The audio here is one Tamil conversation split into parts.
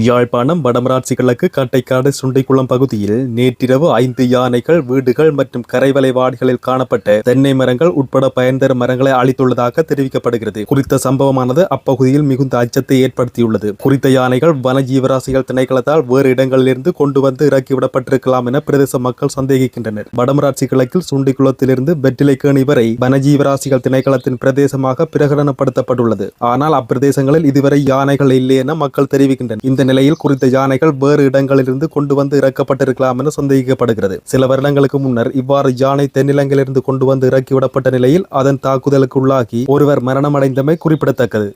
யாழ்ப்பாணம் வடமராட்சி கிழக்கு கட்டைக்காடு சுண்டைக்குளம் பகுதியில் நேற்றிரவு 5 யானைகள் வீடுகள் மற்றும் கரைவலை வாடிகளில் காணப்பட்ட தென்னை மரங்கள் உட்பட பயன்தரும் மரங்களை அழித்துள்ளதாக தெரிவிக்கப்படுகிறது. குறித்த சம்பவமானது அப்பகுதியில் மிகுந்த அச்சத்தை ஏற்படுத்தியுள்ளது. குறித்த யானைகள் வனஜீவராசிகள் திணைக்களத்தால் வேறு இடங்களிலிருந்து கொண்டு வந்து இறக்கிவிடப்பட்டிருக்கலாம் என பிரதேச மக்கள் சந்தேகிக்கின்றனர். வடமராட்சி கிழக்கில் சுண்டிக்குளத்திலிருந்து வெற்றிலைக்கேணி வரை வனஜீவராசிகள் திணைக்களத்தின் பிரதேசமாக பிரகடனப்படுத்தப்பட்டுள்ளது. ஆனால் அப்பிரதேசங்களில் இதுவரை யானைகள் இல்லை என மக்கள் தெரிவிக்கின்றனர். இந்த நிலையில் குறித்த யானைகள் வேறு இடங்களிலிருந்து கொண்டு வந்து இறக்கப்பட்டிருக்கலாம் என சந்தேகிக்கப்படுகிறது. சில வருடங்களுக்கு முன்னர் இவ்வாறு யானை தென்னிலங்கையிலிருந்து கொண்டு வந்து இறக்கிவிடப்பட்ட நிலையில் அதன் தாக்குதலுக்கு உள்ளாகி ஒருவர் மரணமடைந்தமை குறிப்பிடத்தக்கது.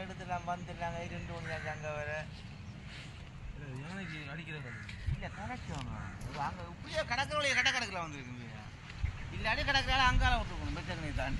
எடுத்துலாம் வந்துடலாங்க 2 மணி அங்கே வர அடிக்கிறது இல்லை கணக்கு அங்கே இப்படியே கடற்கரை கடற்கடக்கில் வந்துருக்கு இல்லாட்டி கடற்கரை அங்கால விட்டுருக்கணும் பிரச்சனை தான்